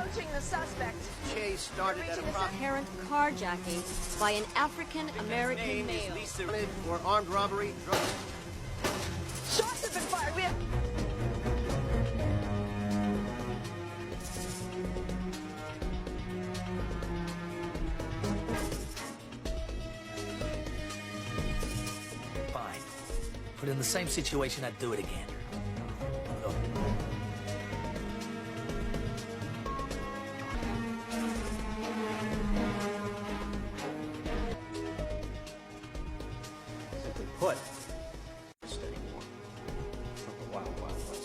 approaching the suspect. Chase started at Apparent carjacking by an African-American male. for armed robbery, drug... Shots have been fired. We have... Fine. But in the same situation, I'd do it again. Simply put, anymore. From the Wild Wild West.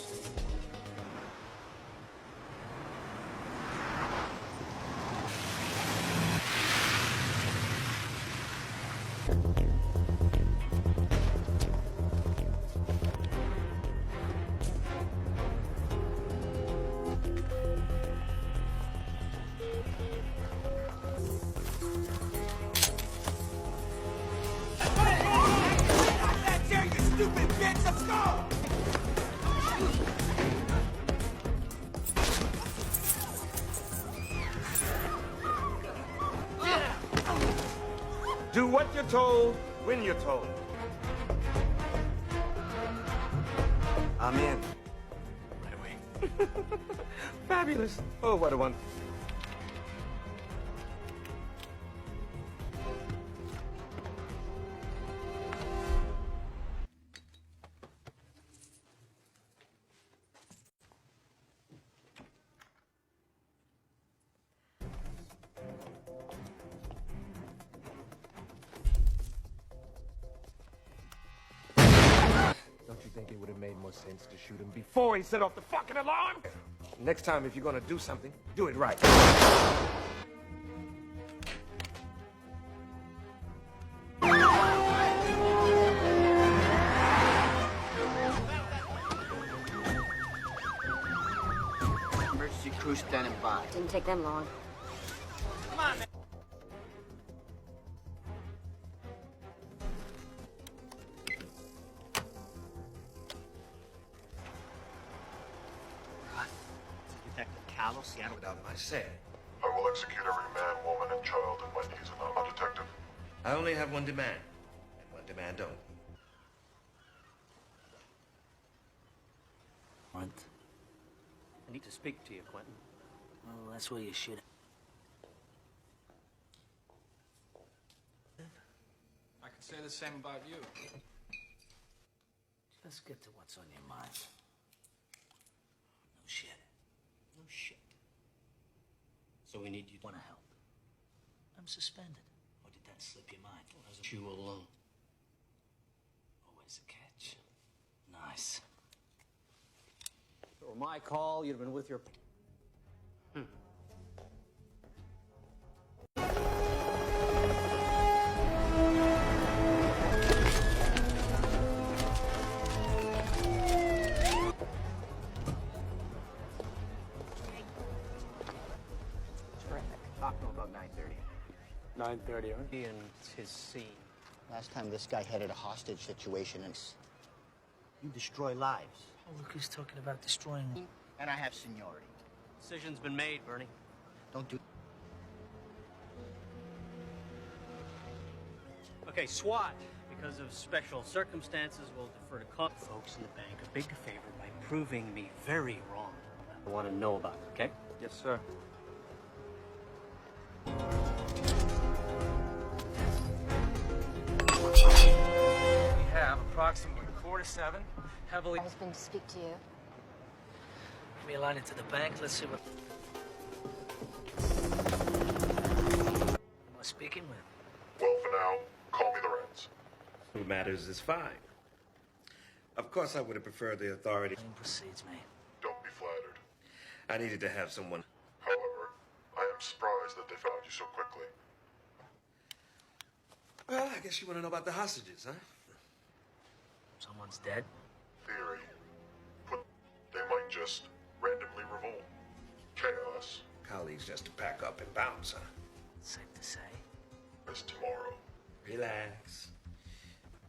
Do what you're told, when you're told. I'm in. Right away. Fabulous. Oh, what a one. Don't you think it would have made more sense to shoot him before he set off the fucking alarm? Next time, if you're gonna do something, do it right. Emergency crew standing by. Didn't take them long. Detective Carlos, Seattle. Without my say. I will execute every man, woman, and child in my knees and not a detective. I only have one demand, and one demand only. What? I need to speak to you, Quentin. Well, that's where you should. I could say the same about you. Let's get to what's on your mind. No shit. No shit. So we need you to want to help. I'm suspended. Or did that slip your mind? You alone. Always a catch. Nice. If it were my call, you'd have been with your... Talk to him about 9:30. 9:30, huh? He and his scene. Last time this guy headed a hostage situation and You destroy lives. Oh, look who's talking about destroying. and I have seniority. Decision's been made, Bernie. Don't do Okay, SWAT. Because of special circumstances, we'll defer to folks in the bank a big favor by proving me very wrong. I want to know about it, okay? Yes, sir. We have approximately 4 to 7 heavily... I was going to speak to you. Give me a line into the bank. Let's see what. Who am I speaking with? Well, for now, call me Lorenz. Who matters is fine. Of course, I would have preferred the authority. Same proceeds, mate. Don't be flattered. I needed to have someone. However, I am surprised that they found you so quickly. Well, I guess you want to know about the hostages, huh? Someone's dead. Theory. They might just randomly revolt. Chaos Colleagues just to pack up and bounce, huh? Safe to say. is tomorrow. Relax.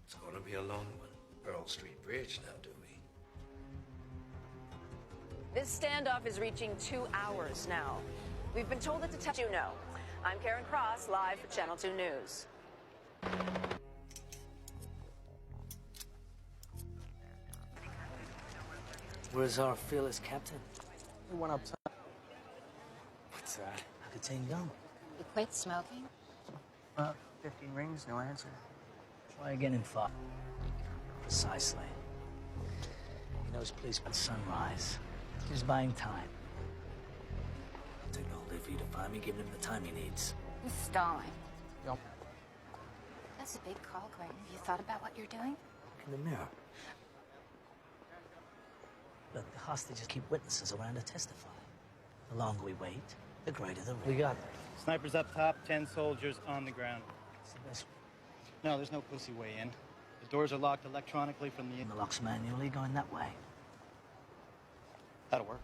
It's gonna be a long one. Pearl Street Bridge now, do we? This standoff is reaching 2 hours now. We've been told that detectives know. I'm Karen Cross, live for Channel 2 News. Where's our fearless captain? We went up top. What's that? I could take gum. You quit smoking? 15 rings, no answer. Try again in 5. Precisely. He knows policeman sunrise. He's buying time. It'll take all day for you to find me, giving him the time he needs. He's stalling. Yep. That's a big call, Clayton. Have you thought about what you're doing? Look in the mirror. Look, the hostages keep witnesses around to testify. The longer we wait, the greater the risk. We got it. Snipers up top, 10 soldiers on the ground. It's the best. No, there's no pussy way in. The doors are locked electronically from the... And the lock's manually going that way. That'll work.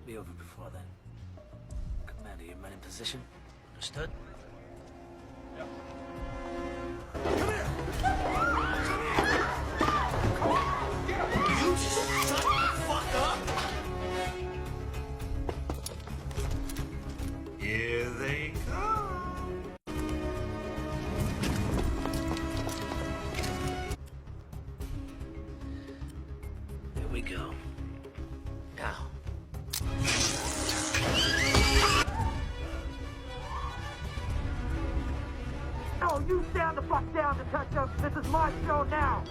Be over before then. Commander, your men in position. Understood? Yep. Here they come. Here we go. Now. Oh, you stand the fuck down, detective. This is my show now.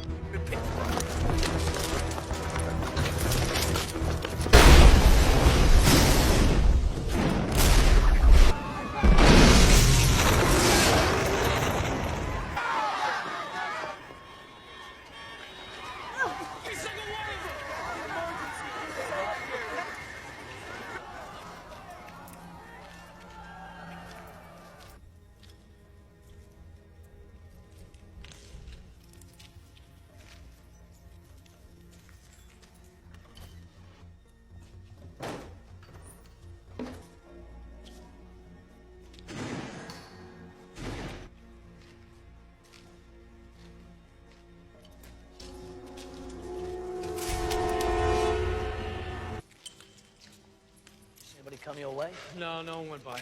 Anybody come your way? No, no one went by.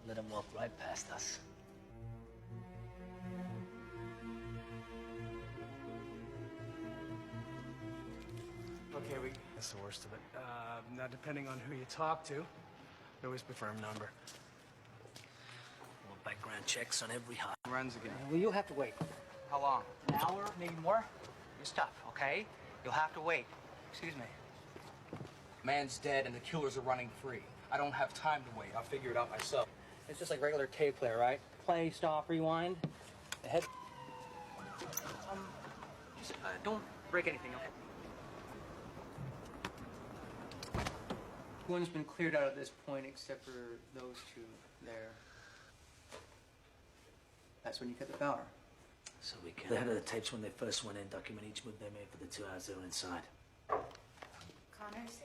Let him walk right past us. Okay, that's the worst of it. Now, depending on who you talk to, we always prefer a number. More background checks on every hot. Runs again. Well, you'll have to wait. How long? An hour, maybe more? It's tough, okay? You'll have to wait. Excuse me. Man's dead and the killers are running free. I don't have time to wait. I'll figure it out myself. It's just like regular tape player, right? Play, stop, rewind. The head. Just don't break anything, okay? One's been cleared out at this point except for those two there. That's when you cut the power. So we can. The head of the tapes when they first went in, document each move they made for the 2 hours they were inside. Connors,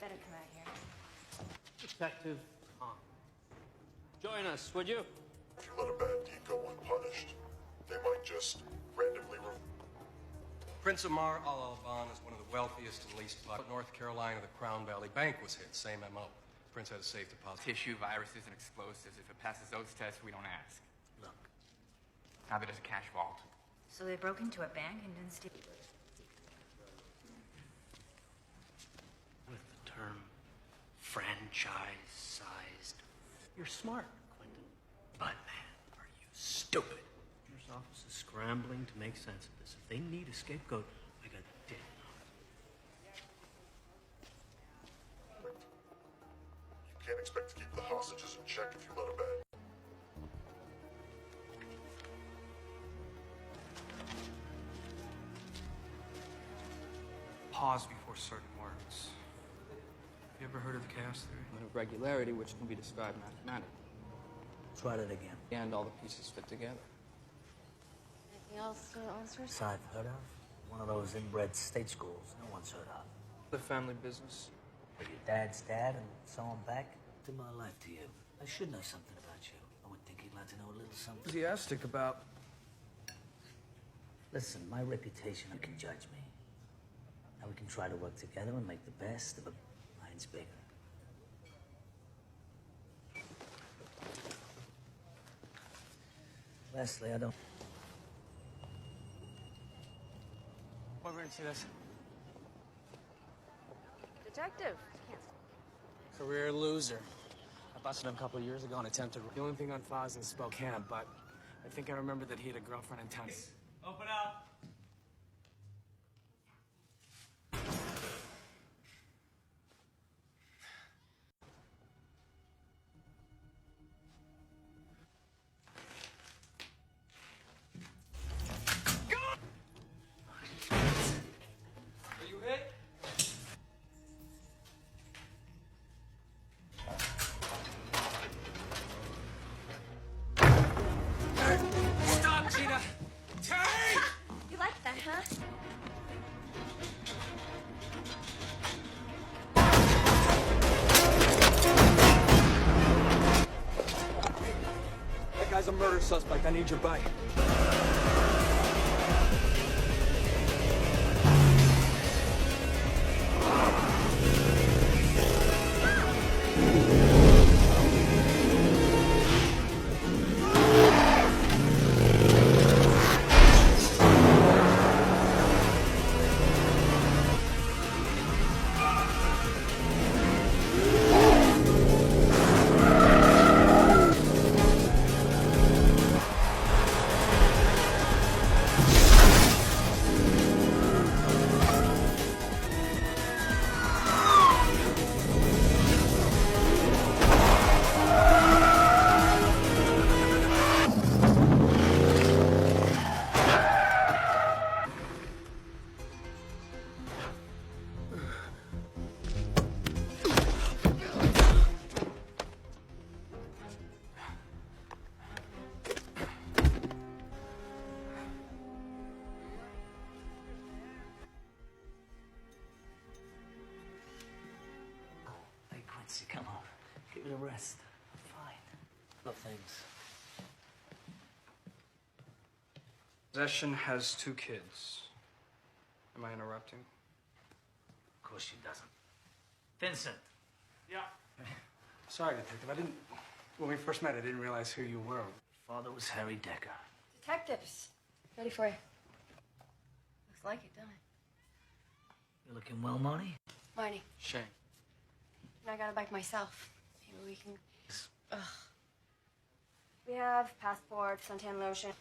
better come out here. Detective Tom. Join us, would you? If you let a bad deed go unpunished, they might just randomly Prince Amar Al-Alban is one of the wealthiest and least populous. North Carolina, the Crown Valley Bank was hit. Same MO. Prince had a safe deposit. Tissue, viruses, and explosives. If it passes those tests, we don't ask. Look. Now that it's a cash vault. So they broke into a bank and didn't steal. With the term franchise-sized. You're smart, Quentin. But man, are you stupid. Your office is scrambling to make sense of this. If they need a scapegoat, I got dead. You can't expect to keep the hostages in check if you let a bad. Pause before certain words. You ever heard of the chaos theory? Of regularity, which can be described mathematically. Try that again. And all the pieces fit together. Anything else answers? I've heard of. One of those inbred state schools no one's heard of. The family business. But your dad's dad and so on back. To my life to you. I should know something about you. I would think you'd like to know a little something. Enthusiastic about Listen, my reputation, you can judge me. Now we can try to work together and make the best of a mine's bigger. Leslie, I don't... We're going to see this. Detective. Career loser. I busted him a couple of years ago and attempted... The only thing on file is in Spokane, but I think I remember that he had a girlfriend in town. Open up. Are you hit? Stop, Gina! Take! You like that, huh? That guy's a murder suspect. I need your bike. Hey, Quincy, come on. Give it a rest. I'm fine. No thanks. Possession has 2 kids. Am I interrupting? Of course she doesn't. Vincent. Yeah. Sorry, Detective. When we first met, I didn't realize who you were. Father was Harry Decker. Detectives. Ready for you. Looks like it, don't it? You're looking well, Marty? Marty, Shane. I got a bike myself. Maybe we can... Ugh. We have passport, suntan lotion.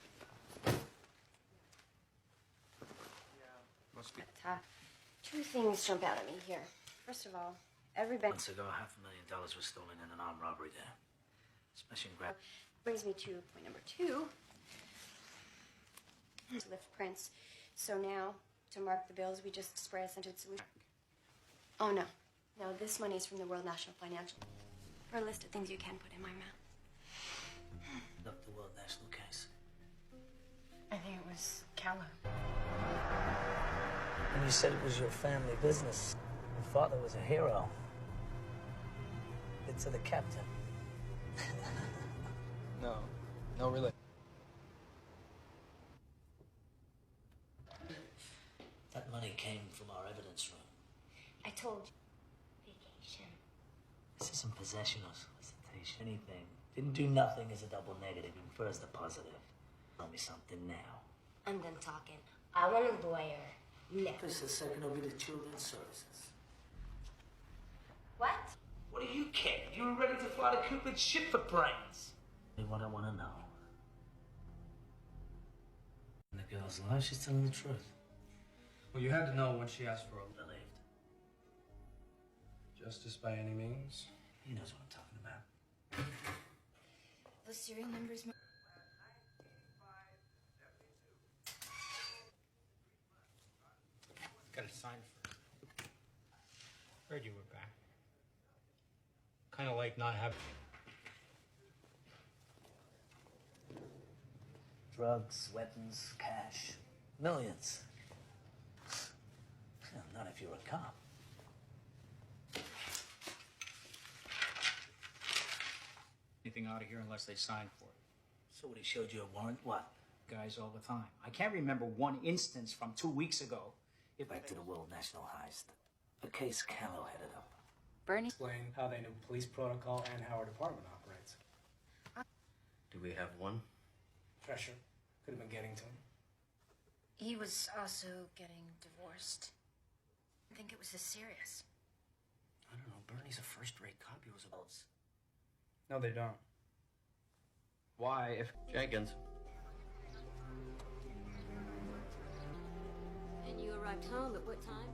Must be. But, 2 things jump out at me here. First of all, every bank... Months ago, $500,000 was stolen in an armed robbery there. Smash and grab. Brings me to point number 2. To lift prints. So now, to mark the bills, we just spray a scented solution. Oh, no. No, this money is from the World National Financial. For a list of things you can put in my mouth. Up the World National case. I think it was Calla. And you said it was your family business. Your father was a hero. It's to the captain. No, really. That money came from our evidence room. I told you. Vacation. This isn't possession or solicitation. Anything. Didn't do nothing is a double negative. Infers the positive. Tell me something now. I'm done talking. I want a lawyer. No. Just a second, over to Children's Services. What? What do you care? You were ready to fly to Cupid's ship for brains. What I want to know. And the girl's alive, she's telling the truth. Well, you had to know when she asked for a Believed. justice by any means. He knows what I'm talking about. The serial numbers. Got a sign for it. Heard you were back. Kind of like not having... Drugs, weapons, cash. Millions. Well, not if you're a cop. Anything out of here unless they sign for it. So what, he showed you a warrant? What? guys all the time. I can't remember one instance from 2 weeks ago. Back to the World National Heist. A case Callow headed up. Bernie? Explain how they knew police protocol and how our department operates. Do we have one? Pressure. Could have been getting to him. He was also getting divorced. I think it was this serious. I don't know. Bernie's a first-rate cop. He was a boss. No, they don't. Why, if... Jenkins. And you arrived home at what time?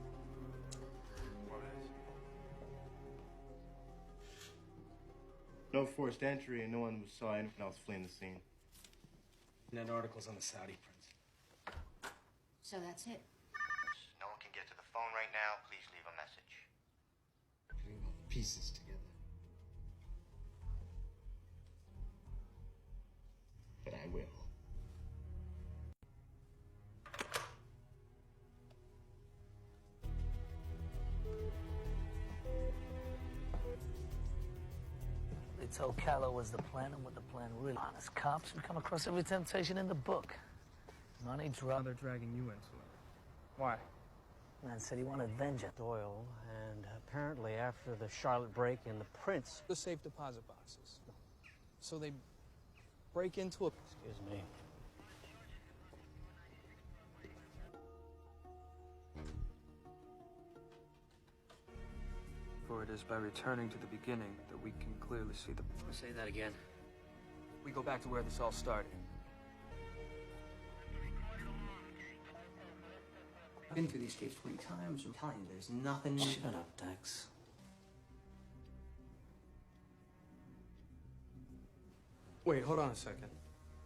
No forced entry, and no one saw anyone else fleeing the scene. Net articles on the Saudi prince. So that's it. No one can get to the phone right now. Please leave a message. Putting all the pieces together. But I will. They told Callow was the plan, and what the plan really. Honest cops who come across every temptation in the book. Money, drug. They're dragging you into it. Why? Man said he wanted vengeance. Doyle, and apparently after the Charlotte break-in, the prince... The safe deposit boxes. So they break into a... Excuse me. For it is by returning to the beginning that we can clearly see the... Say that again. We go back to where this all started. I've been through these tapes 20 times. I'm telling you, there's nothing... Shut up, Dex. Wait, hold on a second.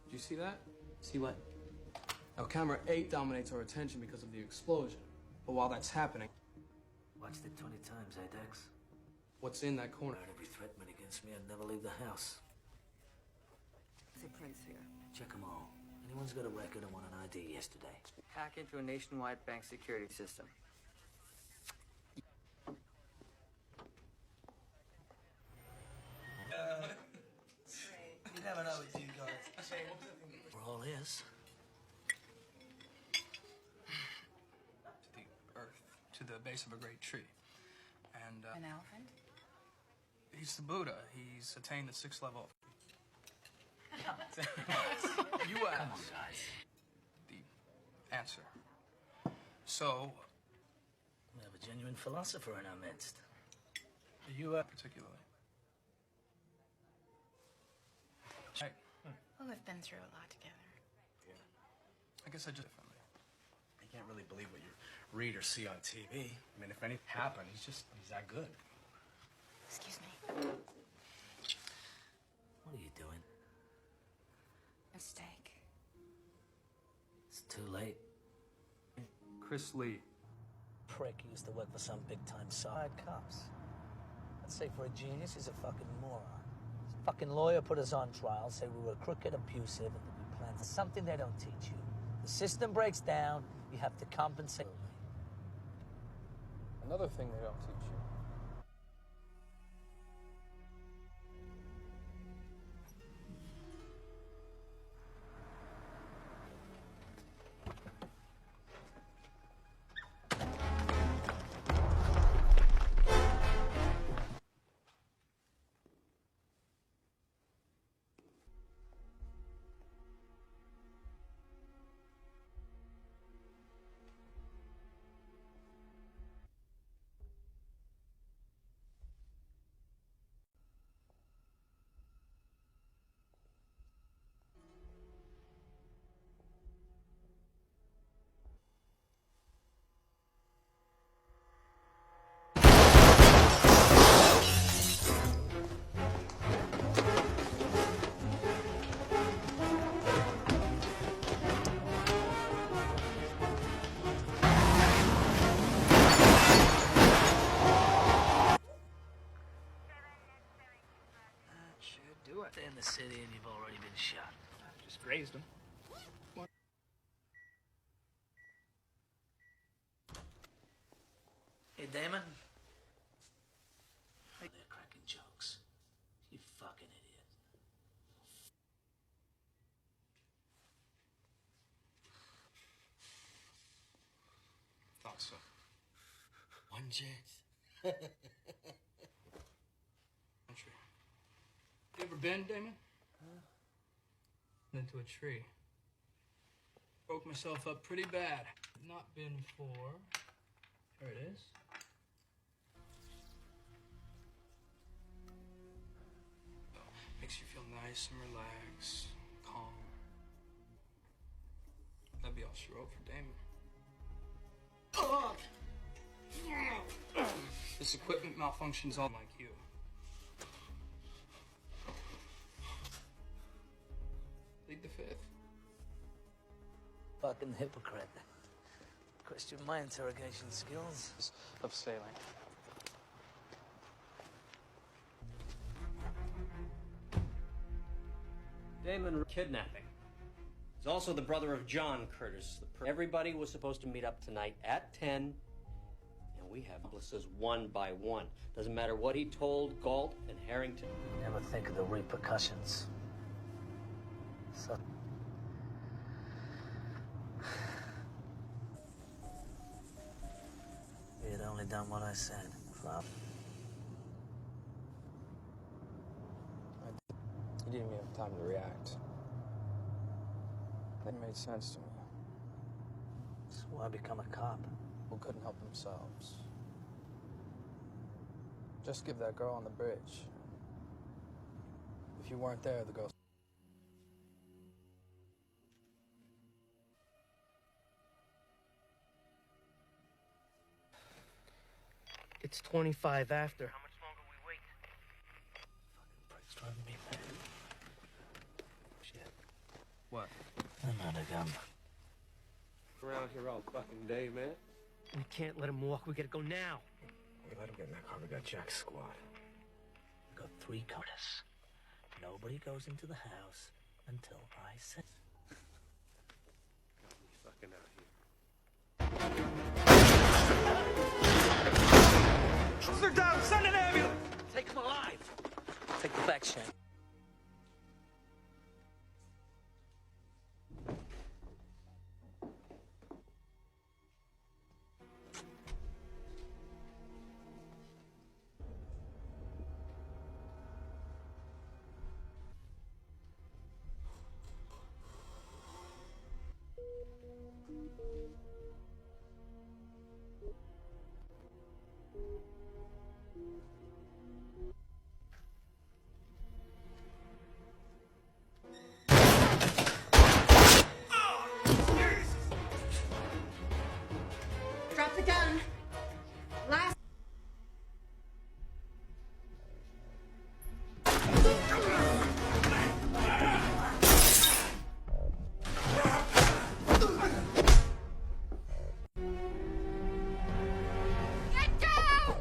Did you see that? See what? Now, camera 8 dominates our attention because of the explosion. But while that's happening... Watched it 20 times, eh, Dex? What's in that corner? Every threat made against me, I'd never leave the house. The prince here. Check them all. Anyone's got a record and want an ID yesterday. Hack into a nationwide bank security system. You never know with you guys. We're all ears. To the earth, to the base of a great tree. And, An elephant? he's the Buddha. He's attained the 6th level. You asked the answer. So, We have a genuine philosopher in our midst. you particularly. Right. Well, we've been through a lot together. I guess I just... You can't really believe what you read or see on TV. I mean, if anything happened, he's that good. Excuse me. What are you doing? Mistake. It's too late. Chris Lee. Prick used to work for some big-time side cops. I'd say for a genius, he's a fucking moron. His fucking lawyer put us on trial, say we were crooked, abusive, and that we planned something they don't teach you. The system breaks down, you have to compensate. Another thing they don't teach you. Stay in the city and you've already been shot. Just grazed him. Hey, Damon. They're cracking jokes. You fucking idiot. so. One chance. Country. You ever been, Damon? Into a tree. Broke myself up pretty bad. Not been for. There it is. Makes you feel nice and relaxed, calm. That'd be all she wrote for Damon. This equipment malfunctions all like you. Plead the fifth. Fucking hypocrite. Question my interrogation skills. Of sailing. Damon kidnapping. He's also the brother of John Curtis. Everybody was supposed to meet up tonight at 10, and we have accomplices one by one. Doesn't matter what he told Galt and Harrington. Never think of the repercussions. So... He had only done what I said. Well, He didn't even have time to react. That made sense to me. that's why I become a cop. Who couldn't help themselves. Just give that girl on the bridge. If you weren't there, the girl... It's 25 after. How much longer we wait? Fucking prick's driving me mad. Shit. What? I'm out of gum. Around here all fucking day, man. We can't let him walk. We gotta go now. We let him get in that car. We got Jack's squad. We got 3 cars. Nobody goes into the house until I say. Fucking out here. They're down! Send an ambulance! Take him alive! Take the back, Shane. Drop the gun. Last. Get down!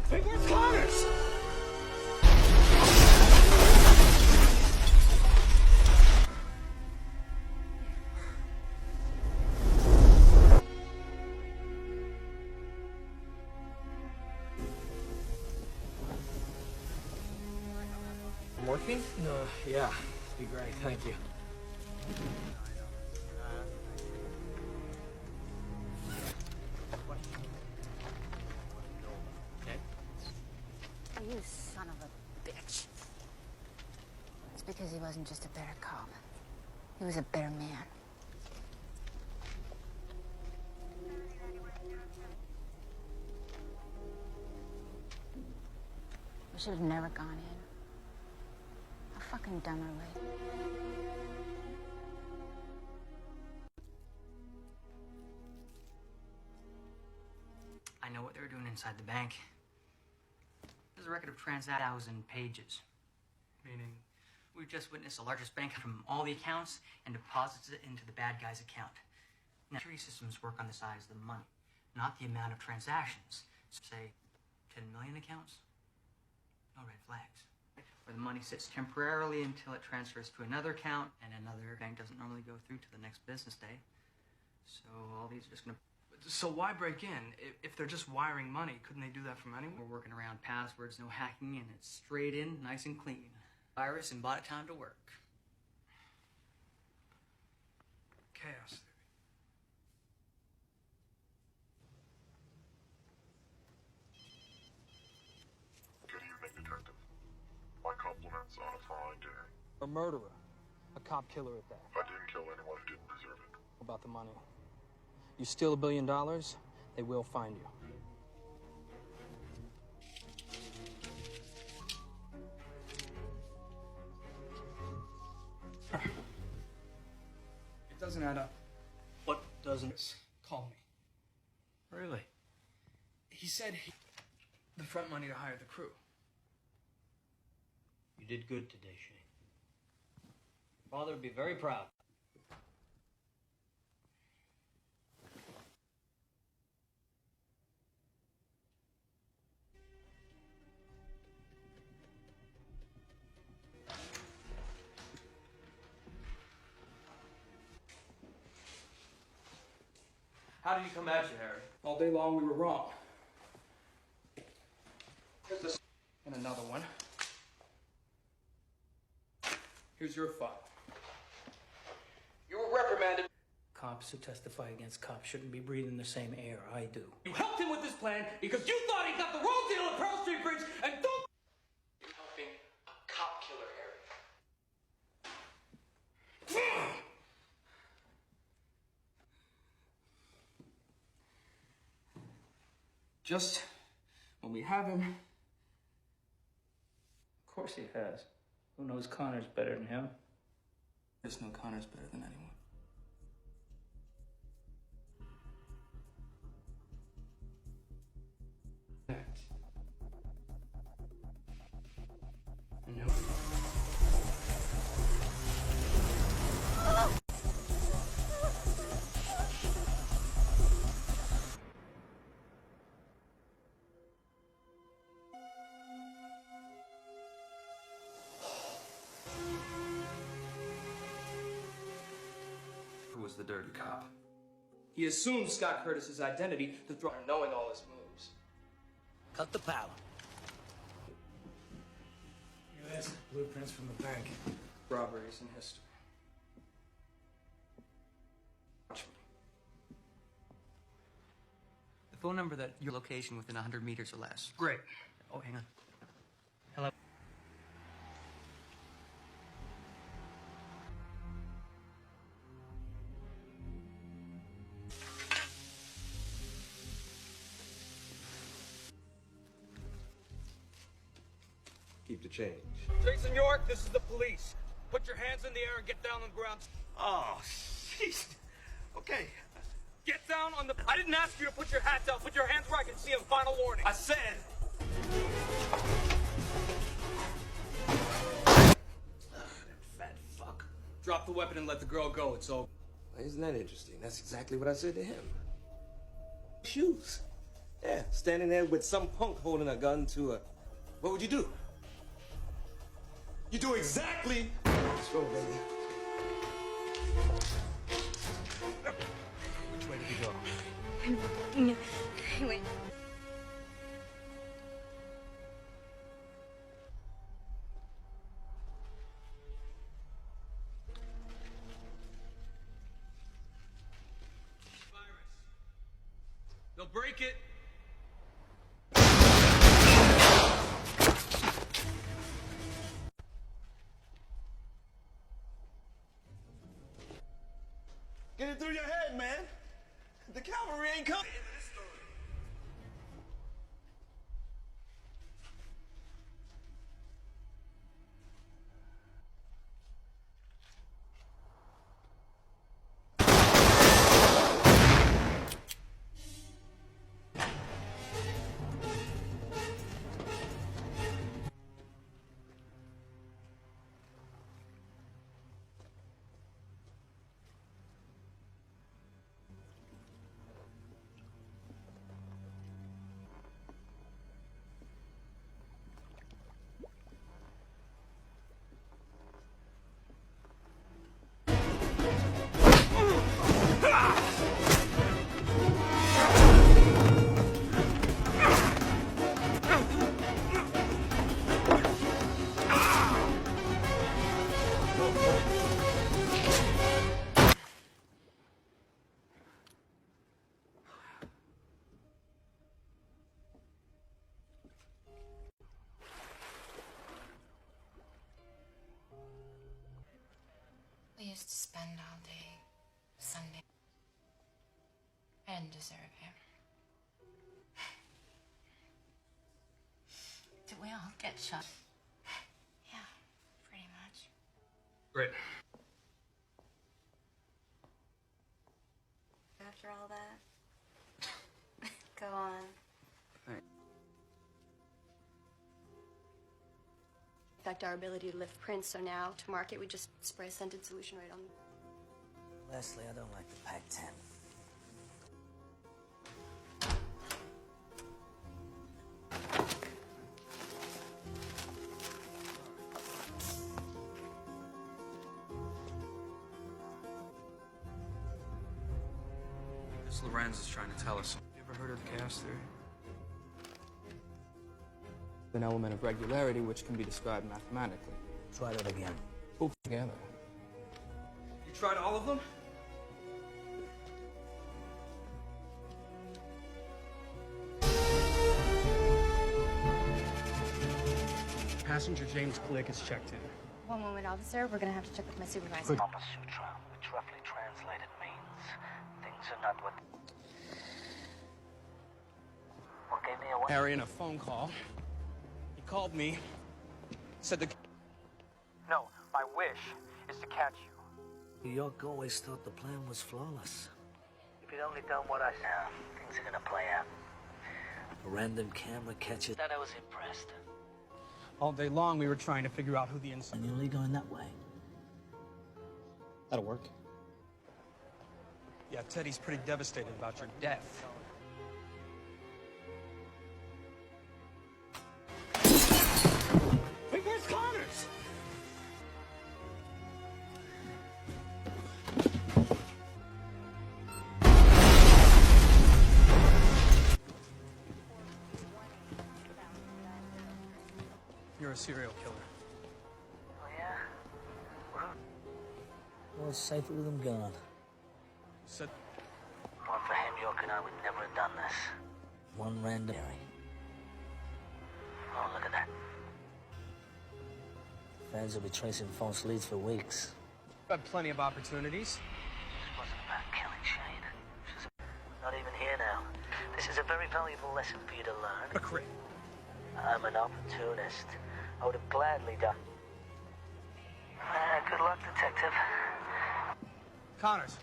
Hey, where's Connors? Morphine? No, yeah. Be great, thank you. You son of a bitch. It's because he wasn't just a better cop. He was a better man. We should have never gone in. How fucking dumb are we? I know what they were doing inside the bank. There's a record of transactions 1,000 pages. Meaning? We've just witnessed the largest bank from all the accounts and deposits it into the bad guy's account. Now, security systems work on the size of the money, not the amount of transactions. So say 10 million accounts? No red flags. Where the money sits temporarily until it transfers to another account, and another bank doesn't normally go through to the next business day. So all these are just gonna... So why break in? If they're just wiring money, couldn't they do that from anywhere? We're working around passwords, no hacking, and it's straight in, nice and clean. Virus and bought it time to work. chaos theory. Good evening, Detective. My compliments on a fine day. A murderer. A cop killer at that. I didn't kill anyone who didn't deserve it. About the money. You steal $1 billion, they will find you. It doesn't add up. What doesn't? Call me. Really? He said the front money to hire the crew. You did good today, Shane. Your father would be very proud. How did he come at you, Harry? All day long we were wrong. Here's this. And another one. Here's your file. You were reprimanded. Cops who testify against cops shouldn't be breathing the same air I do. You helped him with this plan because you thought he got the wrong deal at Pearl Street Bridge and don't. You're helping a cop killer, Harry. Just when we have him. Of course he has. Who knows Connor's better than him? There's no Connor's better than anyone. No. Who was the dirty cop? He assumed Scott Curtis's identity to throw knowing all his moves. Cut the power. Here, that's blueprints from the bank. Robberies in history. Watch me. The phone number that your location within 100 meters or less. Great. Oh, hang on. Hello. Keep the change. Jason York, this is the police. Put your hands in the air and get down on the ground. Oh, jeez. Okay. Get down on the... I didn't ask you to put your hats out. Put your hands where I can see them. Final warning. I said. Fat fuck. Drop the weapon and let the girl go. It's over. Isn't that interesting? That's exactly what I said to him. Shoes. Yeah, standing there with some punk holding a gun to a... What would you do? You do exactly... Let's go, baby. Which way did he go? Wait. They'll break it. Get it through your head, man. The cavalry ain't coming. used to spend all day Sunday. I didn't deserve him. Did we all get shot? Yeah, pretty much. Great. After all that? Go on. Affect our ability to lift prints, so now to market we just spray a scented solution right on. Leslie, I don't like the Pac-10. This Lorenz is trying to tell us. You ever heard of chaos theory? An element of regularity which can be described mathematically. Try that again. Oops, together. You tried all of them? Passenger James Glick is checked in. One moment, officer. We're gonna have to check with my supervisor. Kama Sutra, which roughly translated means things are not what gave me away. Harry in a phone call. He called me, said the... No, my wish is to catch you. New York always thought the plan was flawless. If you'd only done what I said, things are gonna play out. A random camera catches that I was impressed. All day long, we were trying to figure out who the inside... And you're only going that way. That'll work. Yeah, Teddy's pretty devastated about your death. Wait, where's Connors? You're a serial killer. Oh, yeah? Well, it's safer with him gone. Said... One for him, York and I would never have done this. One random... Oh, look at that. Fans will be tracing false leads for weeks. I've had plenty of opportunities. This wasn't about killing Shane. Not even here now. This is a very valuable lesson for you to learn. McCray. I'm an opportunist. I would have gladly done. Good luck, detective. Connors.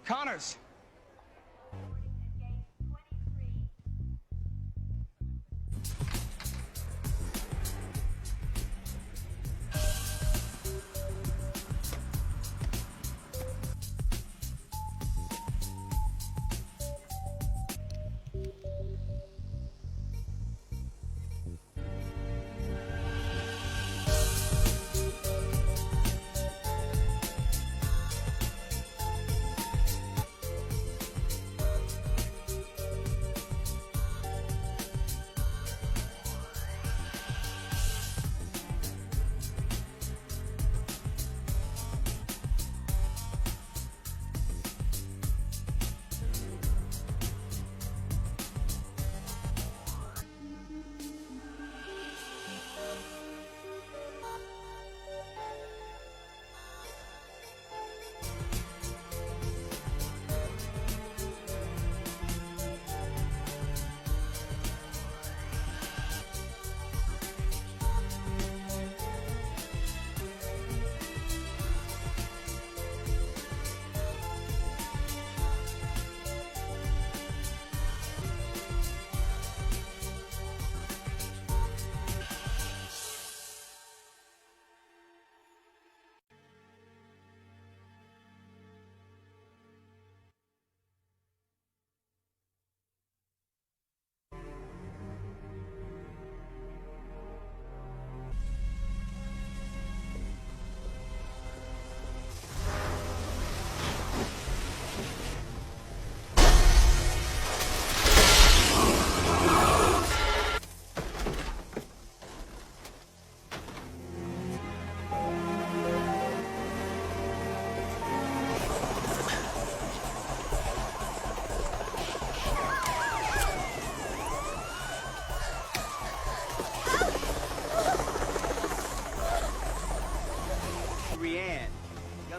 Connors!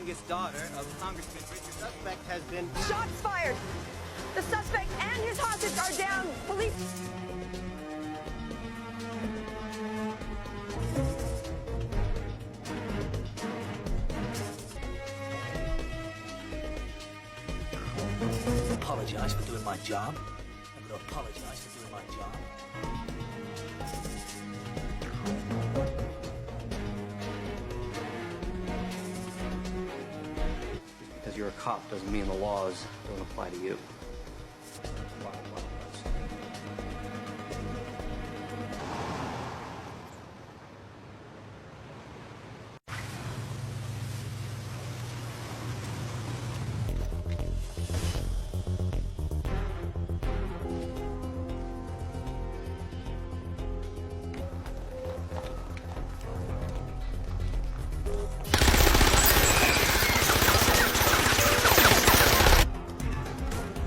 youngest daughter of Congressman Richard. Suspect has been... Shots fired! The suspect and his hostage are down. Police... Apologize for doing my job. I'm gonna apologize for doing my job. Because you're a cop doesn't mean the laws don't apply to you.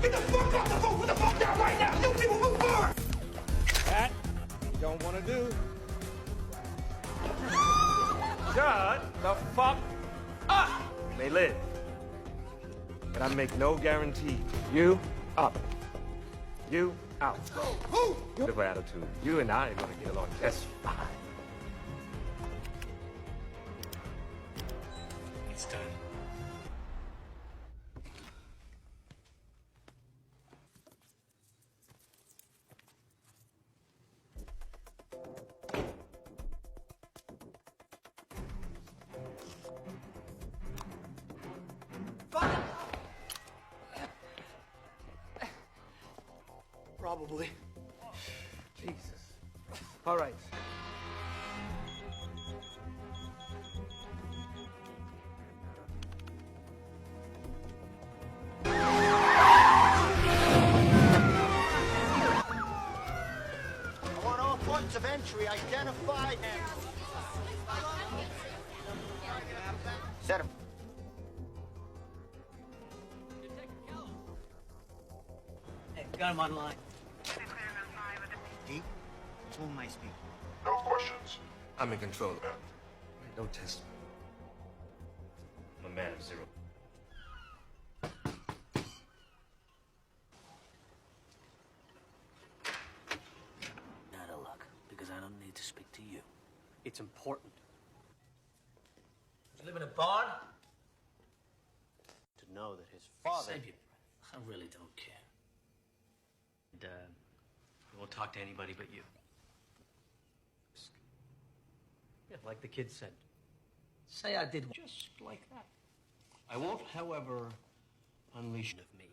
Get the fuck off the phone! Put the fuck down right now! You people move forward! That you don't want to do. Shut the fuck up! May live. But I make no guarantee. You up. You out. Beautiful attitude. You and I are gonna get along just fine. It's done. Probably. Jesus. All right. I want all points of entry identified and... Set him. Hey, got him online. Deep? Who am I speaking? No questions. I'm in control of that. Don't test me. I'm a man of zero. Out of luck, because I don't need to speak to you. It's important You live in a barn? to know that his father... Save your breath. I really don't care. And, we won't talk to anybody but you. Yeah, like the kid said. Say I did Just like that. I won't, however, unleash of me.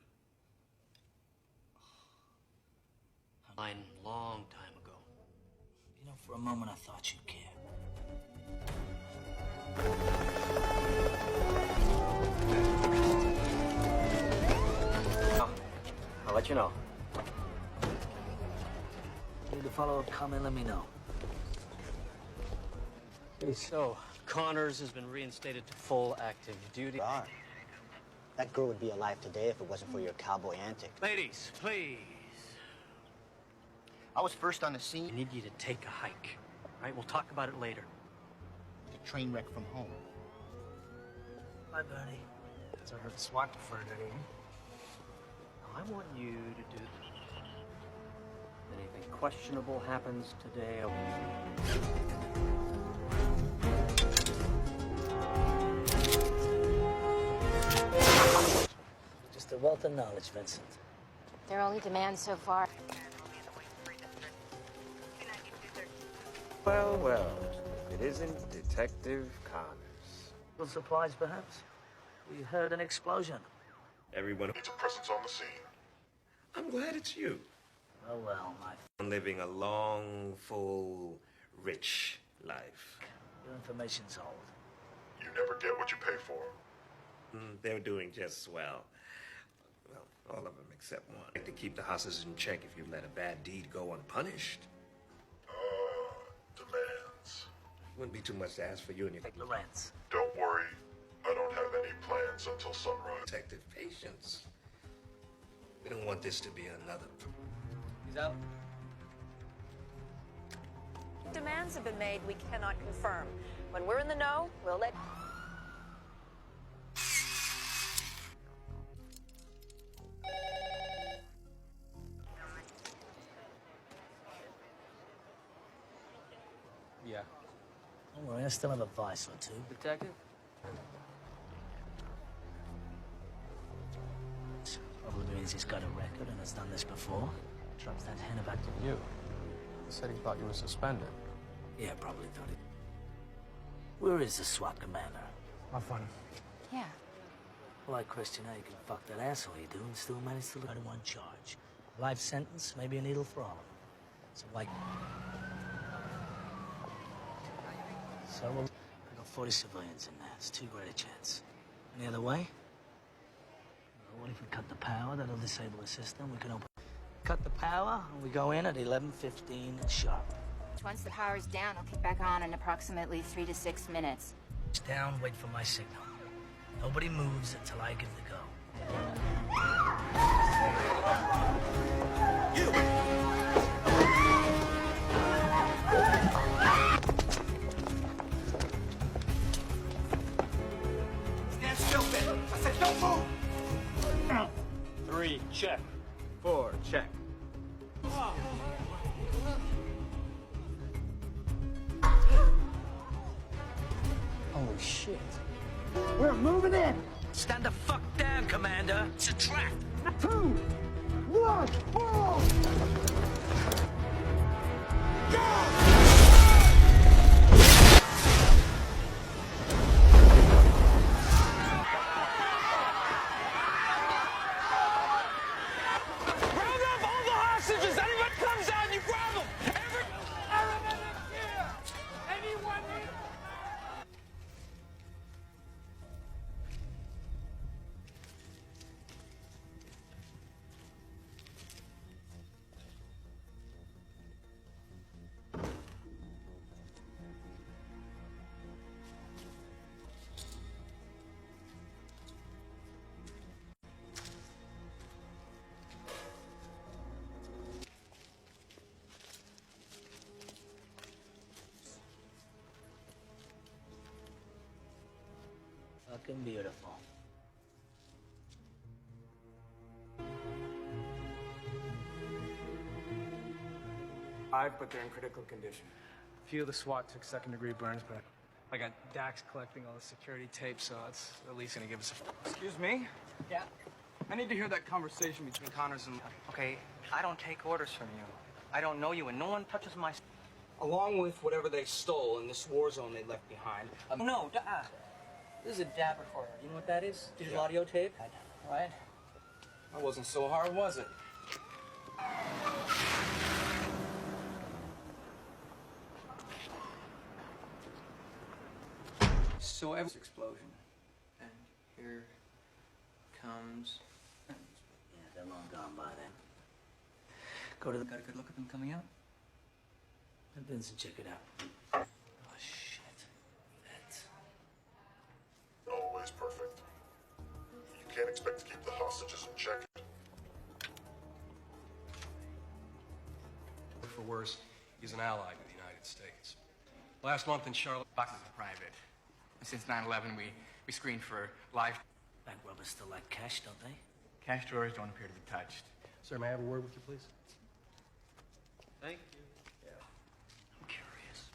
Mine long time ago. You know, for a moment I thought you'd care. I'll let you know. Need a follow-up comment, let me know. So, Connors has been reinstated to full active duty. God. That girl would be alive today if it wasn't for your cowboy antics. Ladies, please. I was first on the I scene. need you to take a hike. All right, we'll talk about it later. The train wreck from home. Bye, Bernie. So I heard SWAT deferred it. Now, I want you to do this. If anything questionable happens today, Just a wealth of knowledge, Vincent. Their only demand so far. Well, well. It isn't Detective Connors. Little surprise, perhaps? We heard an explosion. Everyone Needs a presence on the scene. I'm glad it's you. Oh, well, my... I'm living a long, full, rich life. Your information's old. You never get what you pay for. They're doing just swell. Well, all of them except one. Like to keep the hosses in check if you let a bad deed go unpunished. Demands. Wouldn't be too much to ask for you and your Lorenz. Don't worry. I don't have any plans until sunrise. Detective patience. We don't want this to be another. He's out. Demands have been made we cannot confirm. When we're in the know, we'll let... Don't worry, I still have a vice or two. Detective? Probably means he's got a record and has done this before. Drops that hen back to You. He said he thought you were suspended. Yeah, probably thought it. Where is the SWAT commander? Have fun. Yeah. Well, I question how you can fuck that asshole you do and still manage to look at one charge. Life sentence, maybe a needle for all of them. So, like... So, we'll... I got 40 civilians in there. It's too great a chance. Any other way? Well, what if we cut the power? That'll disable the system. We can open... Cut the power, and we go in at 11:15 sharp. Once the power's down, it'll kick back on in approximately 3 to 6 minutes. Down, wait for my signal. Nobody moves until I give the go. Stand still, Ben. I said don't move. 3, check. 4, check. Holy shit. We're moving in. Stand the fuck down, Commander. It's a trap. 2, 1, fall! Round up all the hostages! Anyone comes out, you grab them! Every element is here! Anyone need... Fucking beautiful. But they're in critical condition. A few of the SWAT took second-degree burns, but I got Dax collecting all the security tape, so it's at least gonna give us a... Excuse me? Yeah? I need to hear that conversation between Connors and... Okay, I don't take orders from you. I don't know you, and no one touches my... Along with whatever they stole in this war zone they left behind. No, this is a DAB recorder. You know what that is? Digital audio tape? Right? That wasn't so hard, was it? So every explosion. And here comes... Yeah, they're long gone by then. Go to the... Got a good look at them coming out? Let Vincent check it out. Oh, shit. That's... Always perfect. You can't expect to keep the hostages in check. For worse, he's an ally to the United States. Last month in Charlotte... Boxes are private. Since 9/11, we screened for live... Bank robbers still like cash, don't they? Cash drawers don't appear to be touched. Sir, may I have a word with you, please? Thank you. I'm curious.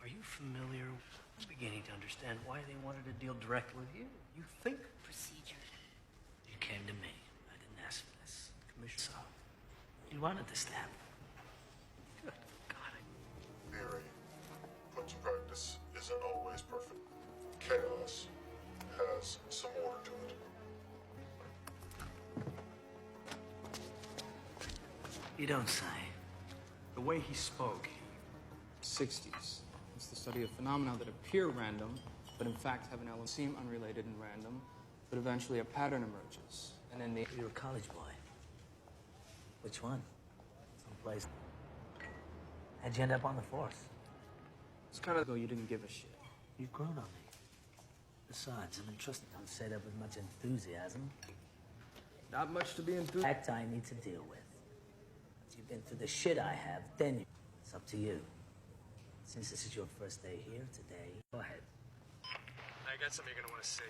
Are you familiar? I'm beginning to understand why they wanted to deal directly with you. You think Procedure. You came to me. I didn't ask for this. Commissioner. So, you wanted this stab. Good God. Theory, put to practice, isn't always perfect. Chaos has some order to it. You don't say. The way he spoke, 60s. It's the study of phenomena that appear random, but in fact have an element seem unrelated and random, but eventually a pattern emerges. And then You're a college boy. Which one? Someplace. How'd you end up on the force? It's kind of though you didn't give a shit. You've grown on me. Besides, I'm entrusted. Don't say that with much enthusiasm. Not much to be enthused. Fact I need to deal with. If you've been through the shit I have, then it's up to you. Since this is your first day here today, go ahead. I got something you're gonna want to see.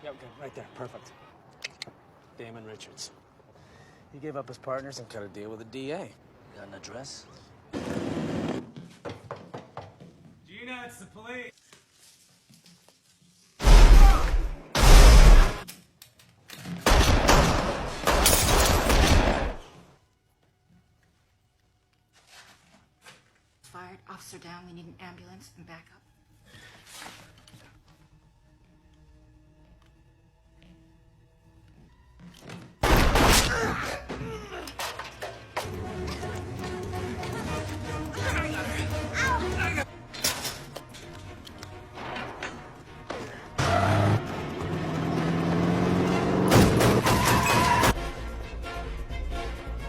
Yeah, okay, right there, perfect. Damon Richards. He gave up his partners and cut a deal with the DA. Got an address? Gina, it's the police. Fired. Officer down. We need an ambulance and backup.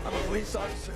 I'm a police officer.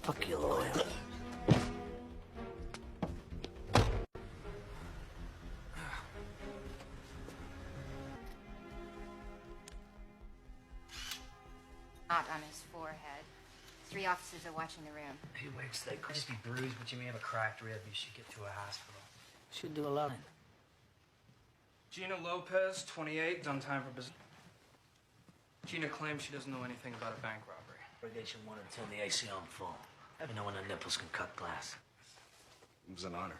Fuck you, lawyer. Not on his forehead. 3 officers are watching the room. He wakes, they Could just be bruised, but you may have a cracked rib. You should get to a hospital. should do a lot. Gina Lopez, 28, on time for business. Gina claims she doesn't know anything about a bank robbery. Irrigation wanted to turn the AC on full. Let me know when the nipples can cut glass. It was an honor.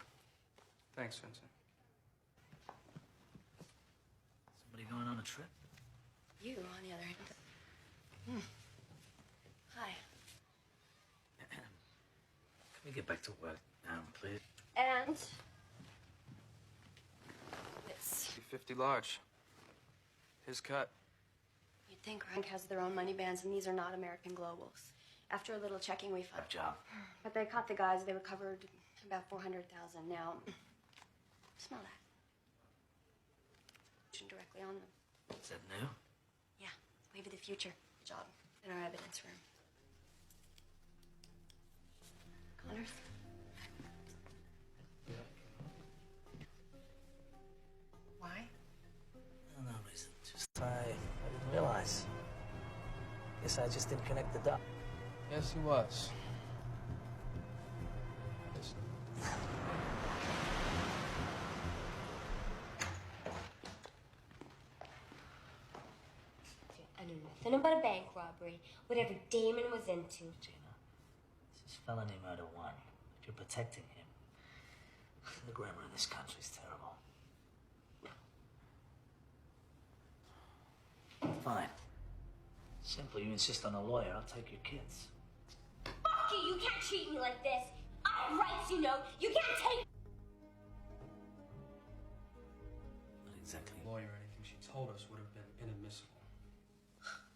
Thanks, Vincent. Somebody going on a trip? You, on the other hand. Hi. Can we get back to work now, please? And this. 50 large. His cut. You'd think Rank has their own money bands, and these are not American Globals. After a little checking, we found. Good job. But they caught the guys. They recovered about 400,000. Now, smell that. Directly on them. Is that new? Yeah, wave of the future. Good job. In our evidence room. Connors. Why? No reason. Just I didn't realize. Guess I just didn't connect the dots. Yes, he was. Yes. I knew nothing about a bank robbery, whatever Damon was into. Gina, this is felony murder 1. If you're protecting him, the grammar in this country is terrible. Fine. Simple. You insist on a lawyer, I'll take your kids. Fuck you! You can't treat me like this! I have rights, you know! You can't take... Not exactly. Lawyer, anything she told us would have been inadmissible.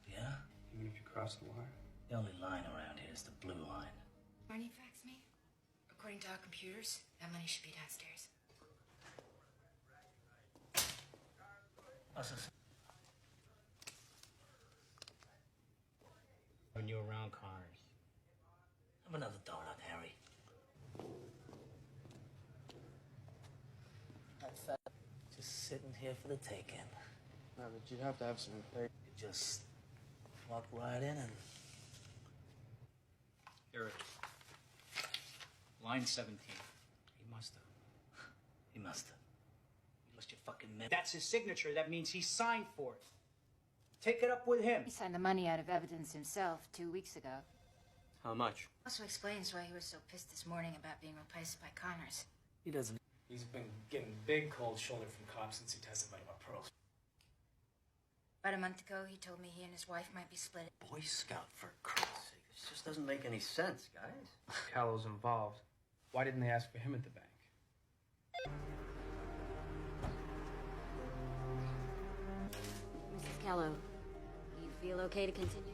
Yeah? Even if you crossed the wire? The only line around here is the blue line. Marnie faxed me. According to our computers, that money should be downstairs. What's this? When you're around Connors. Have another donut, Harry. Just sitting here for the taking. No, but you'd have to have some faith. You just walk right in and... Here it is. Line 17. He must have. He must have. You lost your fucking mind. That's his signature. That means he signed for it. Take it up with him. He signed the money out of evidence himself 2 weeks ago. How much? Also explains why he was so pissed this morning about being replaced by Connors. He doesn't... He's been getting big cold shoulder from cops since he testified about pearls. About a month ago, he told me he and his wife might be split. Boy Scout, for Christ's sake. It's just doesn't make any sense, guys. Callow's involved. Why didn't they ask for him at the bank? Mrs. Callow, you feel okay to continue?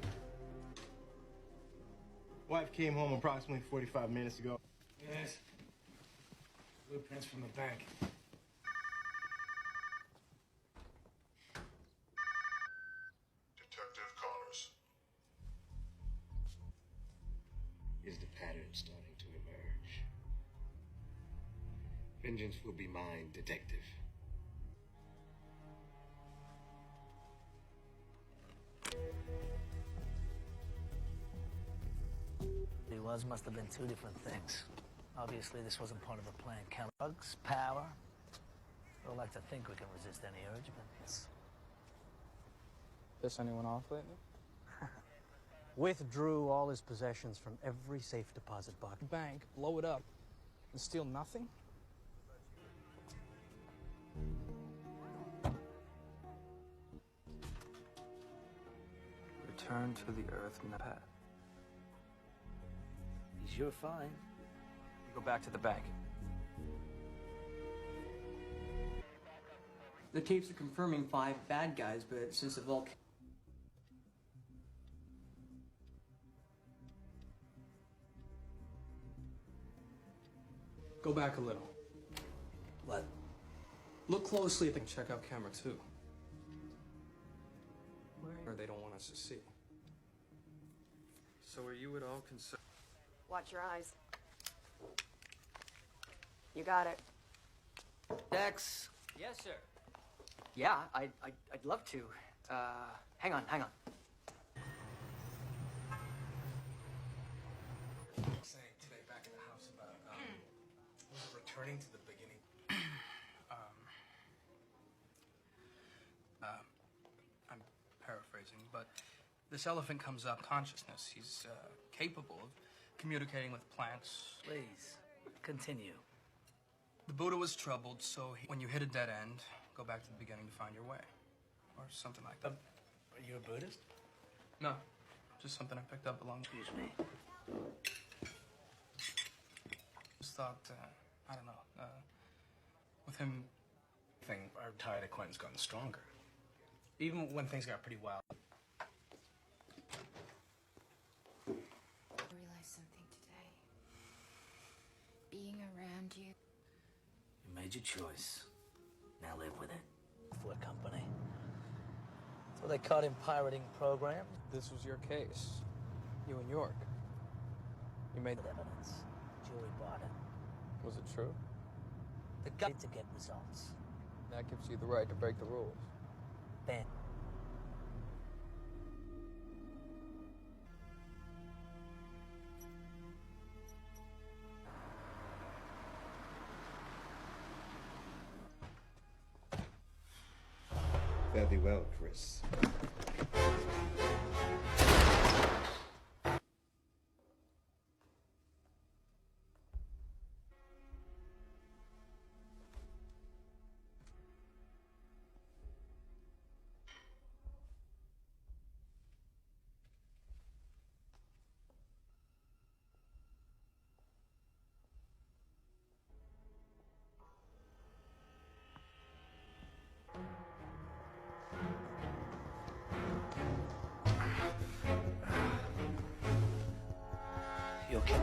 Wife came home approximately 45 minutes ago. Yes. Blueprints from the bank. Detective Connors. Is the pattern starting to emerge? Vengeance will be mine, detective. Must have been two different things. Obviously, this wasn't part of a plan. Drugs, power. I don't like to think we can resist any urge, but it's... Piss anyone off lately? Withdrew all his possessions from every safe deposit box. Bank, blow it up, and steal nothing? Return to the earth, Pat. You're fine. You go back to the bank. The tapes are confirming 5 bad guys, but since the Vulcan... Go back a little. What? Look closely at the... Check out camera 2. Or they don't want us to see. So are you at all concerned? Watch your eyes. You got it. Dex. Yes, sir. Yeah, I'd love to. Hang on. Saying today back in the house about returning to the beginning. I'm paraphrasing, but this elephant comes up consciousness. He's capable of communicating with plants. Please, continue. The Buddha was troubled, so when you hit a dead end, go back to the beginning to find your way. Or something like that. Are you a Buddhist? No, just something I picked up along... Excuse me. Just thought, I don't know, with him... Our tie to Quentin's gotten stronger. Even when things got pretty wild. I realized something today. Being around you. You made your choice. Now live with it. For a company. So they caught him pirating programs? This was your case. You and York. You made evidence. Jury bought it. Was it true? The guy to get results. That gives you the right to break the rules. Ben. Fare thee well, Chris. You okay?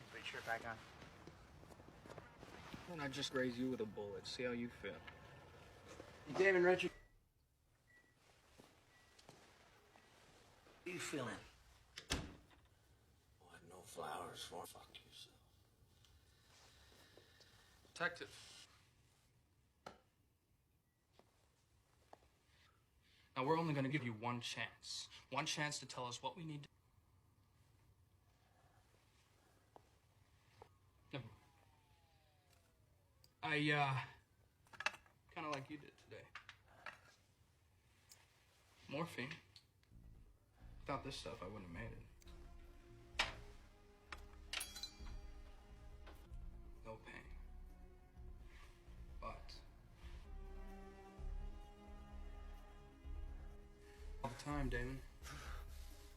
Put your shirt back on. Then I just graze you with a bullet. See how you feel. You David Richard. How you feeling? What, no flowers for fuck yourself. Detective. Now, we're only going to give you one chance. One chance to tell us what we need to... I, kind of like you did today. Morphine. Without this stuff, I wouldn't have made it. the time, Damon.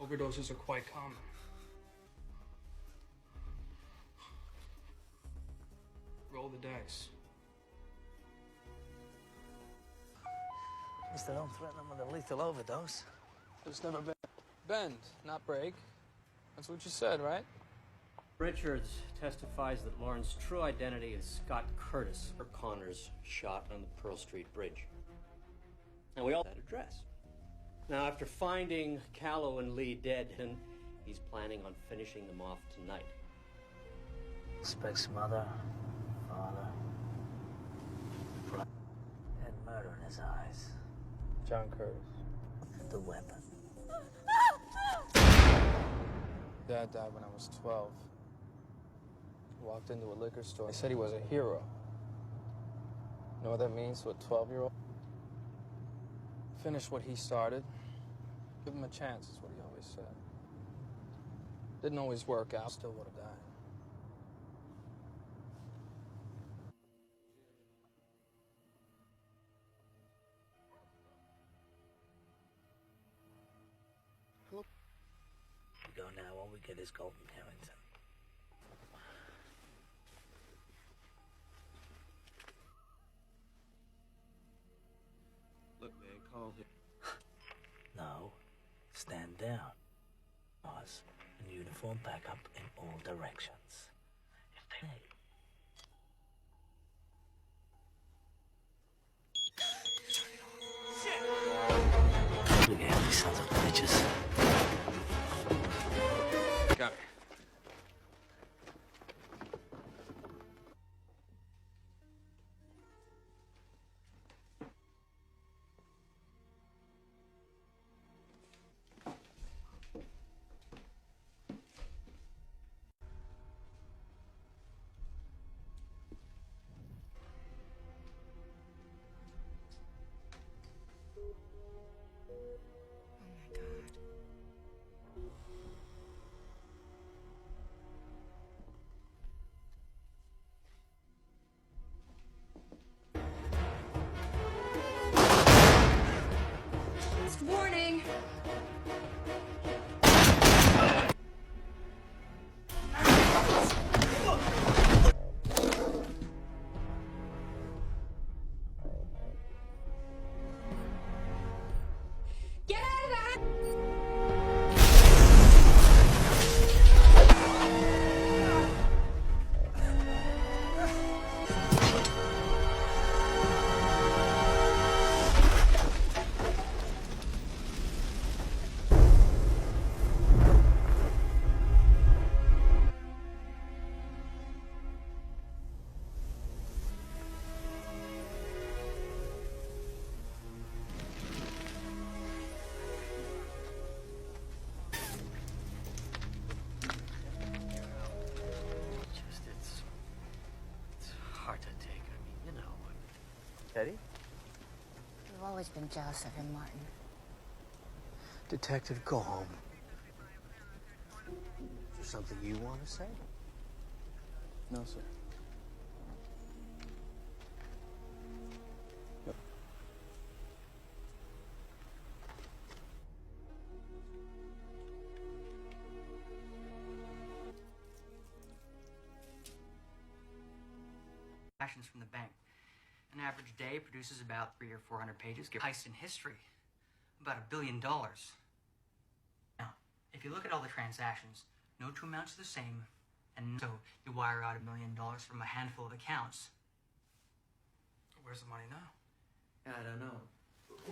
Overdoses are quite common. Roll the dice. At least I don't threaten them with a lethal overdose. There's never been. Bend, not break. That's what you said, right? Richards testifies that Lauren's true identity is Scott Curtis, or Connors shot on the Pearl Street Bridge. And we all had that address. Now, after finding Callow and Lee dead, he's planning on finishing them off tonight. Suspects mother, father, brother. Had murder in his eyes. John Curtis. The weapon. Dad died when I was 12. Walked into a liquor store. They said he was a hero. You know what that means to a 12-year-old? Finish what he started. Give him a chance, is what he always said. Didn't always work out. Still would have died. We go now. All we get is Golden Harrington. Look, man, call him. No. Stand down. Pause. And uniform backup in all directions. If they... Shit! Look at these sons of bitches. Got it. Warning! Get out of that! It's hard to take. I mean, you know. Teddy? You've always been jealous of him, Martin. Detective, go home. Is there something you want to say? No, sir. Yep. Transactions from the bank. An average day produces about 300 or 400 pages. Give heist in history. About $1 billion. Now, if you look at all the transactions, no two amounts are the same, and so you wire out $1 million from a handful of accounts. Where's the money now? I don't know.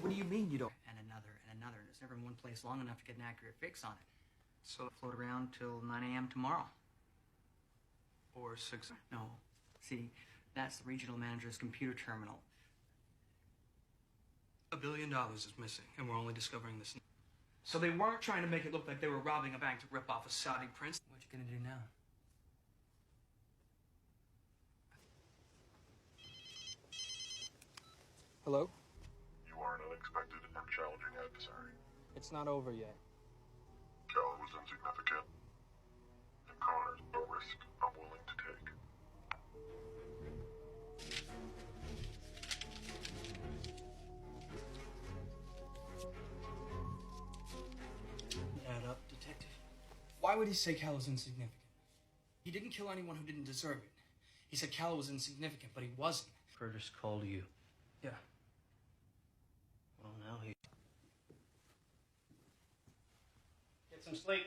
What do you mean you don't? And another, and another. And it's never in one place long enough to get an accurate fix on it. So it'll float around till 9 a.m. tomorrow. Or 6. No. See, that's the regional manager's computer terminal. $1 billion is missing, and we're only discovering this now. So they weren't trying to make it look like they were robbing a bank to rip off a Saudi prince. What you gonna do now? Hello? You are an unexpected and challenging adversary. It's not over yet. Callow was insignificant, and Connors a risk I'm willing to take. Why would he say Cal was insignificant? He didn't kill anyone who didn't deserve it. He said Cal was insignificant, but he wasn't. Curtis called you. Yeah. Well, now he... Get some sleep.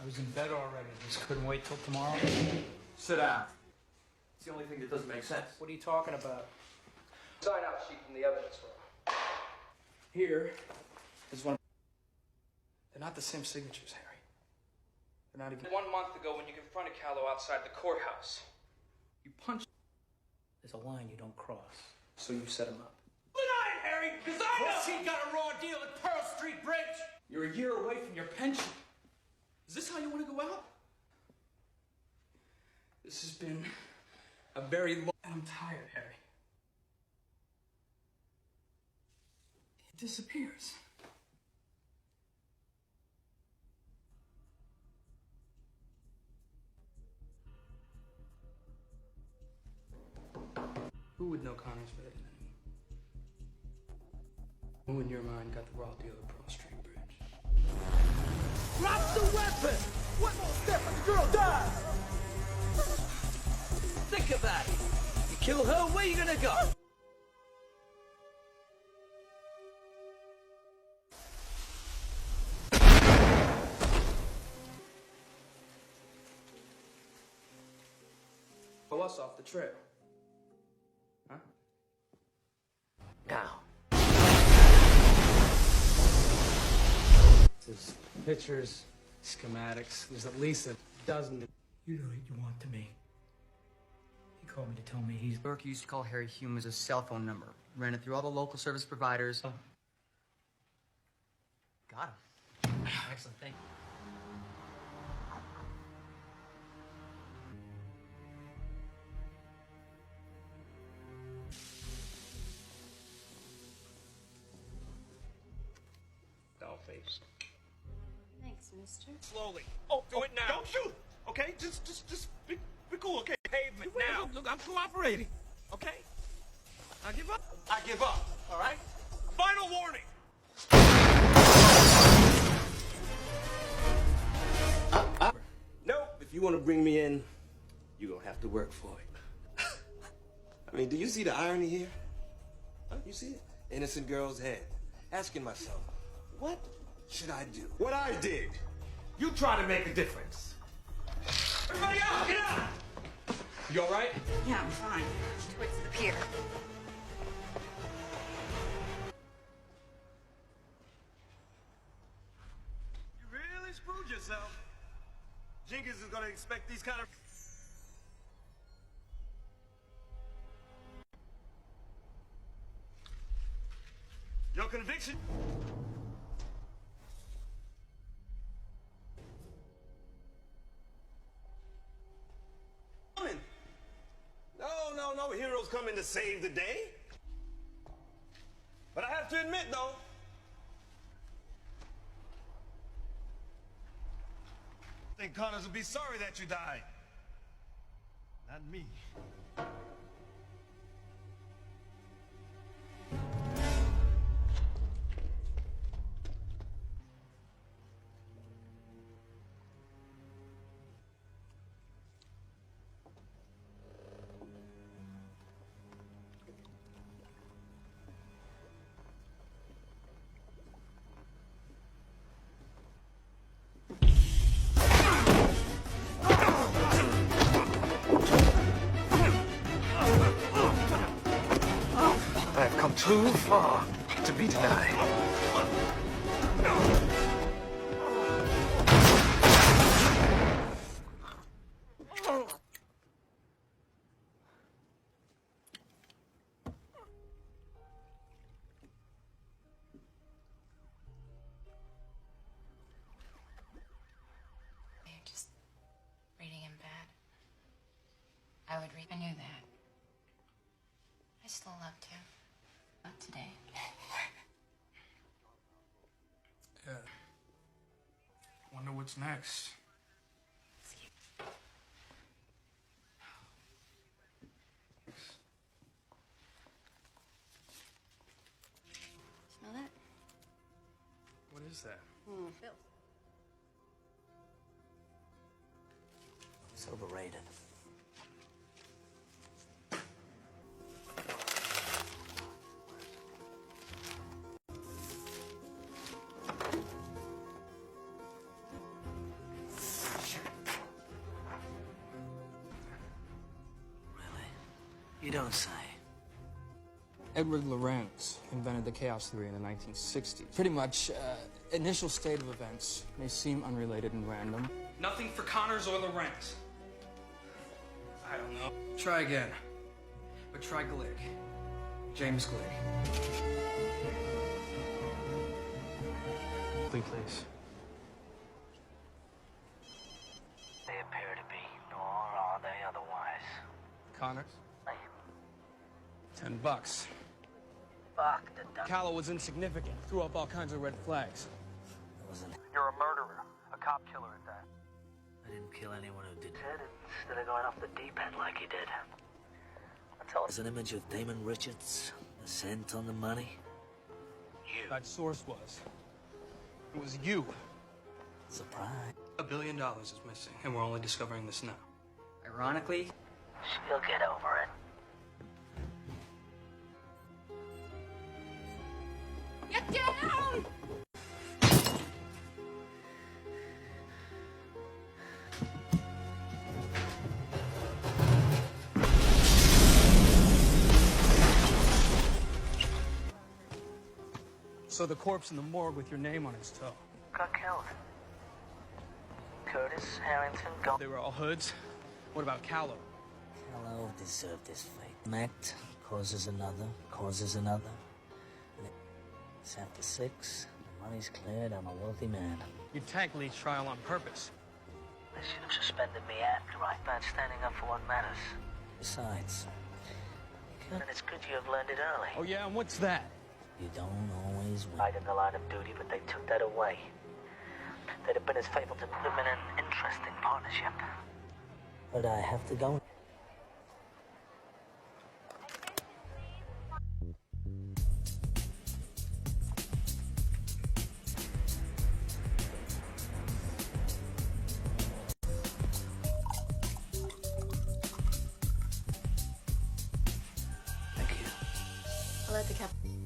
I was in bed already. Just couldn't wait till tomorrow. Sit down. It's the only thing that doesn't make sense. What are you talking about? Sign out sheet from the evidence room. Here is one. They're not the same signatures, Harry. They're not even. 1 month ago, when you confronted Callow outside the courthouse, you punched. There's a line you don't cross, so you set him up. Deny it, Harry, because I know he got a raw deal at Pearl Street Bridge. You're a year away from your pension. Is this how you want to go out? This has been a very long... I'm tired, Harry. He disappears. Who would know Connor's better than anyone? Who in your mind got the raw deal at Pearl Street Bridge? Drop the weapon! One more step and the girl dies! Think about it. You kill her, where you gonna go? Pull us off the trail. Huh? Now. There's pictures, schematics. There's at least a dozen. You know what you want to me. He called me to tell me he's... Burke used to call Harry Hume as a cell phone number. Ran it through all the local service providers. Oh. Got him. Excellent, thank you. Dollface. Thanks, mister. Slowly. Oh, do it now. Don't shoot. Okay, just be cool. Okay. Pavement now. Look, I'm cooperating. Okay. I give up. I give up. All right. Final warning. Nope. If you want to bring me in, you're gonna have to work for it. I mean, do you see the irony here? Huh? You see it? Innocent girl's head. Asking myself, what should I do? What I did. You try to make a difference. Everybody out! Get out! You all right? Yeah, I'm fine. Towards the pier. You really screwed yourself. Jenkins is gonna expect these kind of... Your conviction? No, heroes coming to save the day. But I have to admit, though, I think Connors will be sorry that you died. Not me. I have come too far to be denied. You're just reading him bad. I would read. I knew that. I still love to. Not today. Yeah. Wonder what's next. is that? Bills. It's overrated. You don't say. Edward Lorenz invented the chaos theory in the 1960s. Pretty much, initial state of events may seem unrelated and random. Nothing for Connors or Lorenz. I don't know. Try again. But try Gligg. James Gligg. Please. They appear to be, nor are they otherwise. Connors? $10. Fuck the duck. Callow was insignificant. Threw up all kinds of red flags. You're a murderer. A cop killer at that. I didn't kill anyone who did it. Instead of going off the deep end like he did. There's an image of Damon Richards, the scent on the money. That source was. It was you. Surprise. $1 billion is missing, and we're only discovering this now. Ironically, she'll get over it. Get down! So the corpse in the morgue with your name on its toe. Got killed. Curtis, Harrington, They were all hoods? What about Callow? Callow deserved his fate. An act causes another, causes another. And it's after 6, the money's cleared, I'm a wealthy man. You tanked Lee's trial on purpose. They should have suspended me after I about standing up for what matters. Besides, it's good you have learned it early. Oh yeah, and what's that? You don't always win. Right in the line of duty, but they took that away. They'd have been as faithful to them in an interesting partnership. But I have to go. I'll let the captain.